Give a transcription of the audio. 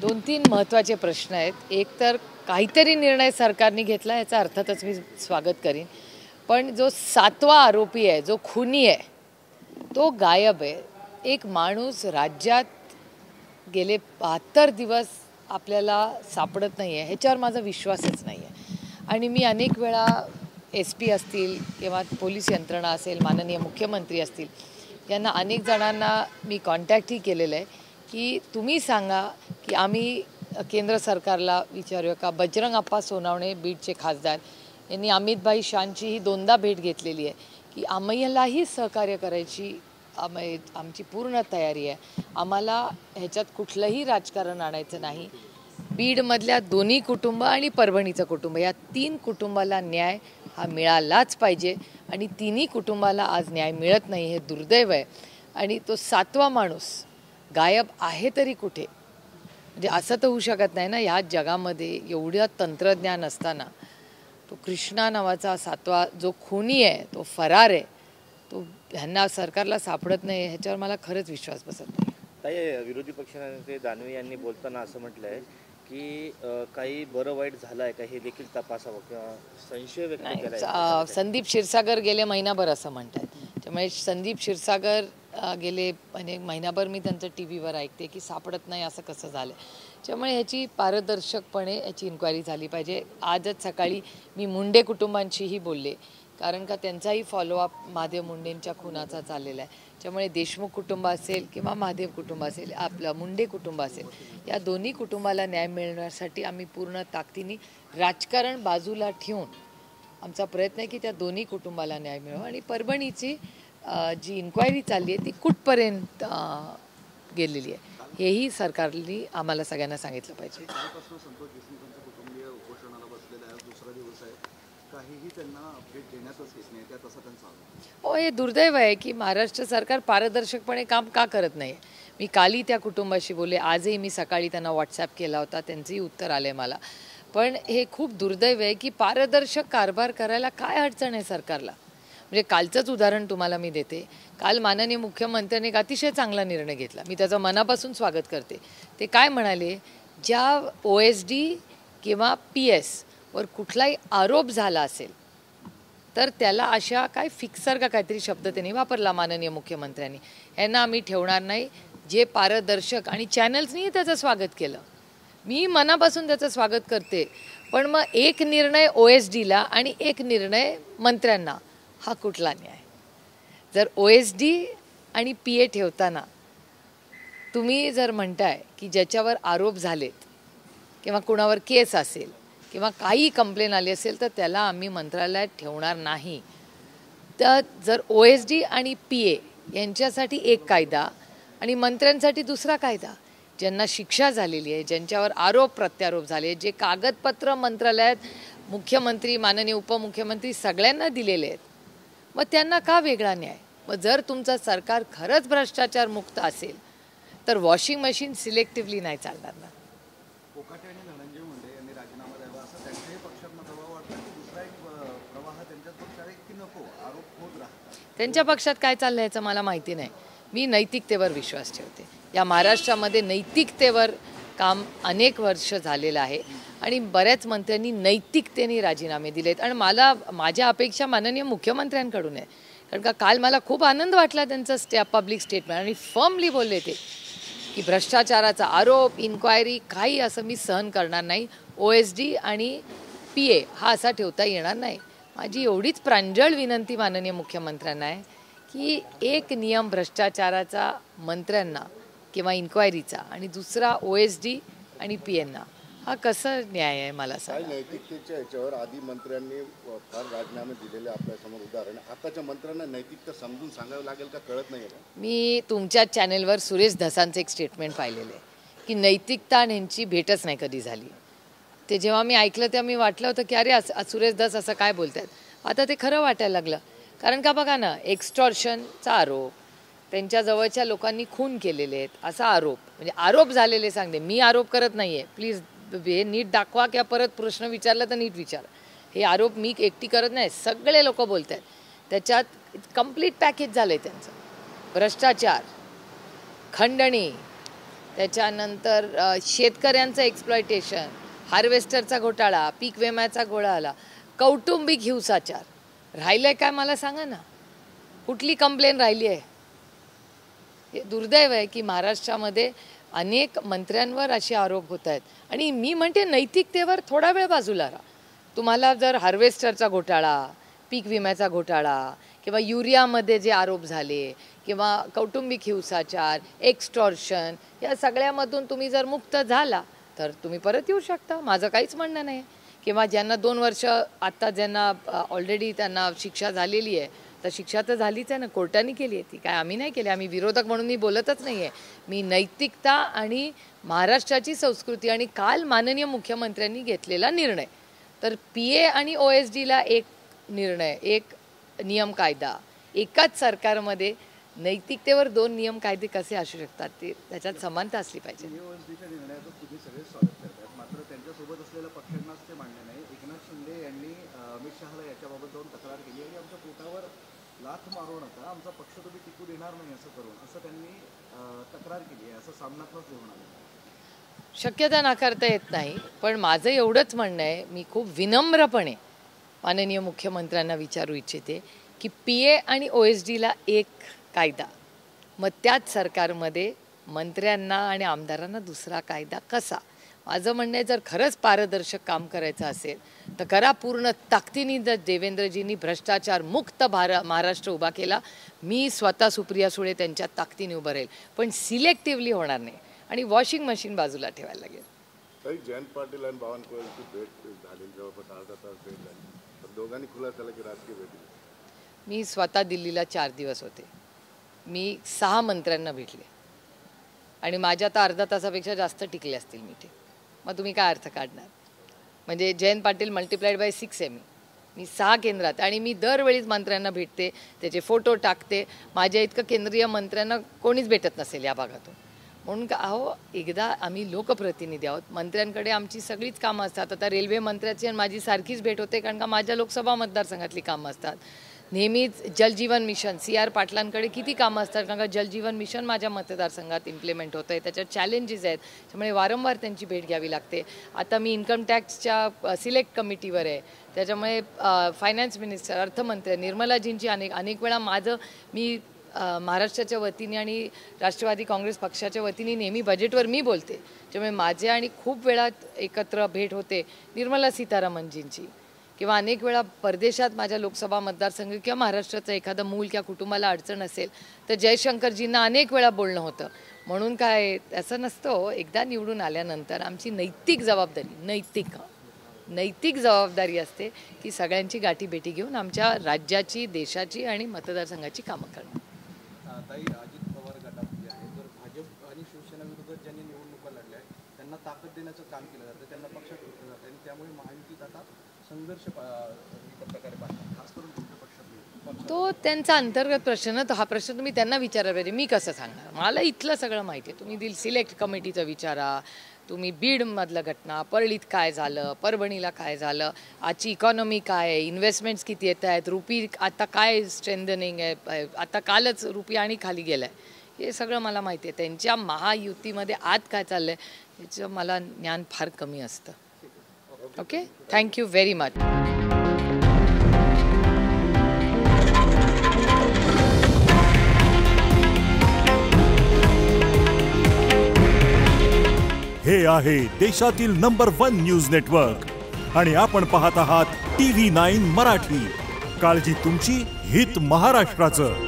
दोन तीन महत्त्वाचे प्रश्न आहेत. एक तर काहीतरी निर्णय सरकारने घेतला याचा अर्थातच मी स्वागत करीन, पण जो 7वा आरोपी आहे, जो खुनी आहे, तो गायब आहे. एक माणूस राज्यात गेले 72 दिवस आपल्याला सापडत नाही आहे, ह्याच्यावर माझा विश्वासच नाही आहे. आणि मी अनेक वेळा SP असतील किंवा पोलीस यंत्रणा असेल, माननीय मुख्यमंत्री असतील, यांना अनेक जणांना मी कॉन्टॅक्टही केलेलं आहे की तुम्ही सांगा की आम्ही केंद्र सरकारला विचारूया का. बजरंग अप्पा सोनवणे बीडचे खासदार यांनी अमितभाई शानचीही 2दा भेट घेतलेली आहे की आम्हालाही सहकार्य करायची आमची पूर्ण तयारी आहे. आम्हाला ह्याच्यात कुठलंही राजकारण आणायचं नाही. बीडमधल्या दोन्ही कुटुंब आणि परभणीचं कुटुंब या 3 कुटुंबाला न्याय हा मिळालाच पाहिजे आणि तिन्ही कुटुंबाला आज न्याय मिळत नाही, हे दुर्दैव आहे. आणि तो 7वा माणूस गायब आहे तरी कुठे? म्हणजे असं तर होऊ शकत नाही ना, ह्या जगामध्ये एवढं तंत्रज्ञान असताना तो कृष्णा नावाचा 7वा जो खुनी आहे तो फरार आहे, तो ह्यांना सरकारला सापडत नाही, ह्याच्यावर मला खरंच विश्वास बसत नाही. ताई, विरोधी पक्षनेते दानवे यांनी बोलताना असं म्हटलं आहे की काही बरं वाईट झालं आहे का हे देखील तपासावं किंवा संशय व्यक्त केला. संदीप क्षीरसागर गेले महिनाभर असं म्हणतात. त्यामुळे संदीप क्षीरसागर गेले महिनाभर मी त्यांचं TV वर ऐकते की सापडत नाही, असं कसं झालं. त्यामुळे ह्याची पारदर्शकपणे याची इन्क्वायरी झाली पाहिजे. आजच सकाळी मी मुंडे कुटुंबांशीही बोलले, कारण का त्यांचाही फॉलोअप महादेव मुंडेंच्या खुनाचा चाललेला आहे. त्यामुळे देशमुख कुटुंब असेल किंवा महादेव कुटुंब असेल, आपलं मुंडे कुटुंब असेल, या दोन्ही कुटुंबाला न्याय मिळण्यासाठी आम्ही पूर्ण ताकदीने राजकारण बाजूला ठेवून आमचा प्रयत्न आहे की त्या दोन्ही कुटुंबाला न्याय मिळावा. आणि परभणीची जी इन्क्वायरी चालली आहे ती कुठपर्यंत गेलेली आहे हेही सरकारने आम्हाला सगळ्यांना सांगितलं पाहिजे. हो, हे दुर्दैव आहे की महाराष्ट्र सरकार पारदर्शकपणे काम का करत नाही. मी कालही त्या कुटुंबाशी बोलले, आजही मी सकाळी त्यांना WhatsApp केला होता, त्यांचंही उत्तर आलं आहे मला. पण हे खूप दुर्दैव आहे की पारदर्शक कारभार करायला काय अडचण आहे सरकारला. म्हणजे कालचंच उदाहरण तुम्हाला मी देते. काल माननीय मुख्यमंत्र्यांनी एक अतिशय चांगला निर्णय घेतला, मी त्याचं मनापासून स्वागत करते. ते काय म्हणाले, ज्या OSD किंवा PS वर कुठलाही आरोप झाला असेल तर त्याला अशा काय फिक्सर का काहीतरी शब्द त्यांनी वापरला माननीय मुख्यमंत्र्यांनी, यांना आम्ही ठेवणार नाही. जे पारदर्शक आणि चॅनल्सनीही त्याचं स्वागत केलं, मी मनापासून त्याचं स्वागत करते. पण मग एक निर्णय OSDला आणि एक निर्णय मंत्र्यांना, हा कुठला न्याय? जर OSD आणि PA ठेवताना तुम्ही जर म्हणताय की ज्याच्यावर आरोप झालेत किंवा कुणावर केस असेल किंवा काही कंप्लेन आली असेल तर त्याला आम्ही मंत्रालयात ठेवणार नाही, तर जर OSD आणि PA यांच्यासाठी एक कायदा आणि मंत्र्यांसाठी दुसरा कायदा, ज्यांना शिक्षा झालेली आहे, ज्यांच्यावर आरोप प्रत्यारोप झाले, जे कागदपत्र मंत्रालयात मुख्यमंत्री माननीय उपमुख्यमंत्री सगळ्यांना दिलेले आहेत, मग त्यांना का वेगळा न्याय? मग जर तुमचं सरकार खरंच भ्रष्टाचार मुक्त असेल तर वॉशिंग मशीन सिलेक्टिव्हली नाही चालणार ना. त्यांच्या पक्षात काय चाललं याचं मला माहिती नाही. मी नैतिकतेवर विश्वास ठेवते. या महाराष्ट्रामध्ये नैतिकतेवर काम अनेक वर्ष झालेलं आहे आणि बऱ्याच मंत्र्यांनी नैतिकतेने राजीनामे दिलेत. आणि माझ्या अपेक्षा माननीय मुख्यमंत्र्यांकडून आहे, कारण का काल मला खूप आनंद वाटला त्यांचं पब्लिक स्टेटमेंट, आणि फर्मली बोलले ते की भ्रष्टाचाराचा आरोप, इन्क्वायरी काही असं मी सहन करणार नाही. OSD आणि PA हा असा ठेवता येणार नाही. माझी एवढीच प्रांजळ विनंती माननीय मुख्यमंत्र्यांना आहे की एक नियम भ्रष्टाचाराचा मंत्र्यांना किंवा इन्क्वायरीचा आणि दुसरा OSD आणि PAंना, हा कसं न्याय आहे मला सांगा. नैतिकतेच्या याच्यावर आधी मंत्र्यांनी फार राजीनामे दिलेले आपल्यासमोर उदाहरण, आताच्या मंत्र्यांना नैतिकता समजून सांगावं लागेल का कळत नाही. मी तुमच्या चॅनेलवर सुरेश धसांचं एक स्टेटमेंट पाहिलेलं आहे की नैतिकता यांची भेटच नाही कधी झाली. ते जेव्हा मी ऐकलं तेव्हा मी वाटलं होतं की अरे सुरेश धस असं काय बोलतात. आता ते खरं वाटायला लागलं, कारण का बघा ना, एक्स्टॉर्शनचा आरोप, त्यांच्या जवळच्या लोकांनी खून केलेले आहेत असा आरोप, म्हणजे आरोप झालेले सांगते, मी आरोप करत नाही आहे, प्लीज हे नीट दाखवा किंवा परत प्रश्न विचारला तर नीट विचारा. हे आरोप मी एकटी करत नाही, सगळे लोक बोलत आहेत. त्याच्यात कंप्लीट पॅकेज झालं आहे त्यांचं. भ्रष्टाचार, खंडणी, त्याच्यानंतर शेतकऱ्यांचं एक्सप्लॉयटेशन, हार्वेस्टरचा घोटाळा, पीक विम्याचा घोटाळा, कौटुंबिक हिंसाचार राहिलं आहे काय मला सांगा ना. कुठली कंप्लेन राहिली आहे? हे दुर्दैव आहे की महाराष्ट्रामध्ये अनेक मंत्र्यांवर असे आरोप होत आहेत. आणि मी म्हणते नैतिकतेवर थोडा वेळ बाजूला राहा. तुम्हाला जर हार्वेस्टरचा घोटाळा, पीक विम्याचा घोटाळा किंवा युरियामध्ये जे आरोप झाले किंवा कौटुंबिक हिंसाचार, एक्स्टॉर्शन या सगळ्यामधून तुम्ही जर मुक्त झाला तर तुम्ही परत येऊ शकता, माझं काहीच म्हणणं नाही. किंवा ज्यांना 2 वर्ष आत्ता ज्यांना ऑलरेडी त्यांना शिक्षा झालेली आहे, तर शिक्षा तर झालीच आहे ना, कोर्टाने केली आहे ती, काय आम्ही नाही केली. आम्ही विरोधक म्हणून मी बोलतच नाही आहे. मी नैतिकता आणि महाराष्ट्राची संस्कृती आणि काल माननीय मुख्यमंत्र्यांनी घेतलेला निर्णय, तर PA आणि OSDला एक निर्णय, एक नियम कायदा, एकाच सरकारमध्ये नैतिकतेवर 2 नियम कायदे कसे असू शकतात, ते त्याच्यात समानता असली पाहिजे. OSDच्या निर्णयाचं तुम्ही सगळे स्वागत करतात, मात्र त्यांच्यासोबत असलेल्या पक्षांनाच ते मान्य नाही. एकनाथ शिंदे यांनी अमित शहाला याच्याबाबत जाऊन तक्रार केली आणि आमच्या पोटावर लाथ मारू नका, आमचा पक्ष तुम्ही टिकू देणार नाही असं करून, असं त्यांनी तक्रार केली आहे, असं सामनात्मक घेऊन आलं. शक्यता नाकारता येत नाही, पण माझं एवढंच म्हणणं आहे, मी खूप विनम्रपणे माननीय मुख्यमंत्र्यांना विचारू इच्छिते की PA आणि OSDला एक कायदा, मग त्याच सरकारमध्ये मंत्र्यांना आणि आमदारांना दुसरा कायदा कसा. माझं म्हणणं आहे, जर खरंच पारदर्शक काम करायचं असेल तर करा पूर्ण ताकदीने. जर देवेंद्रजींनी भ्रष्टाचार मुक्त महाराष्ट्र उभा केला, मी स्वतः सुप्रिया सुळे त्यांच्या ताकदीने उभं राहील, पण सिलेक्टिव्हली होणार नाही आणि वॉशिंग मशीन बाजूला ठेवायला लागेल. काही जयंत पाटील आणि बावनकुळेंची भेट झाली, जवळपास अर्धा तास भेट झाली, तर दोघांनी खुलासा केला की राजकीय भेटी. मी स्वतः दिल्लीला 4 दिवस होते, मी 6 मंत्र्यांना भेटले आणि माझ्या आता अर्धा तासापेक्षा जास्त टिकले असतील मीटिंग. मग तुम्ही काय अर्थ काढणार? म्हणजे जयंत पाटील मल्टिप्लाइड बाय 6 आहे मी 6 केंद्रात, आणि मी दरवेळीच मंत्र्यांना भेटते, त्याचे फोटो टाकते. माझ्या इतकं केंद्रीय मंत्र्यांना कोणीच भेटत नसेल या भागातून. म्हणून का अहो, एकदा आम्ही लोकप्रतिनिधी आहोत, मंत्र्यांकडे आमची सगळीच कामं असतात. आता रेल्वे मंत्र्याची आणि माझी सारखीच भेट होते, कारण का माझ्या लोकसभा मतदारसंघातली कामं असतात. नेहमीच जलजीवन मिशन, CR पाटलांकडे किती कामं असतात, कारण का जलजीवन मिशन माझ्या मतदारसंघात इम्प्लिमेंट होतं आहे, त्याच्यात चॅलेंजेस आहेत, त्यामुळे वारंवार त्यांची भेट घ्यावी लागते. आता मी इन्कम टॅक्सच्या सिलेक्ट कमिटीवर आहे, त्याच्यामुळे फायनान्स मिनिस्टर, अर्थमंत्री निर्मलाजींची अनेक वेळा मी महाराष्ट्राच्या वतीने आणि राष्ट्रवादी काँग्रेस पक्षाच्या वतीने नेहमी बजेटवर मी बोलते, त्यामुळे माझे आणि खूप वेळा एकत्र भेट होते निर्मला सीतारामनजींची. किंवा अनेक वेळा परदेशात माझ्या लोकसभा मतदारसंघ किंवा महाराष्ट्राचं एखादं मूल किंवा कुटुंबाला अडचण असेल तर जयशंकरजींना अनेक वेळा बोलणं होतं. म्हणून काय असं नसतं, एकदा निवडून आल्यानंतर आमची नैतिक जबाबदारी असते की सगळ्यांची गाठीभेटी घेऊन आमच्या राज्याची, देशाची आणि मतदारसंघाची कामं करणं. ताई, अजित पवार गटात जे आहे, तर भाजप आणि शिवसेना विरोधात ज्यांनी निवडणुका लढल्या आहेत त्यांना ताकद देण्याचं काम केलं जातं, त्यांना पक्षात घेतलं जातं आणि त्यामुळे महायुतीत आता संघर्ष प्रकारे पाहतात, खास करून तुमच्या पक्षात. तो त्यांचा अंतर्गत प्रश्न, तो हा प्रश्न तुम्ही त्यांना विचारायला पाहिजे, मी कसं सांगणार? मला इथलं सगळं माहिती आहे. तुम्ही सिलेक्ट कमिटीचं विचारा, तुम्ही बीडमधलं घटना, परळीत काय झालं, परभणीला काय झालं, आजची इकॉनॉमी काय आहे, इन्व्हेस्टमेंट्स किती येत आहेत, रुपी आता काय स्ट्रेंथनिंग आहे, आता कालच रुपी आणि खाली गेला आहे, हे सगळं मला माहिती आहे. त्यांच्या महायुतीमध्ये आत काय चाललं आहे याचं मला ज्ञान फार कमी असतं. Okay, thank you very much. हे आहे देशातील नंबर 1 न्यूज नेटवर्क आणि आपण पाहत आहात TV9 मराठी. काळजी तुमची, हित महाराष्ट्राचं.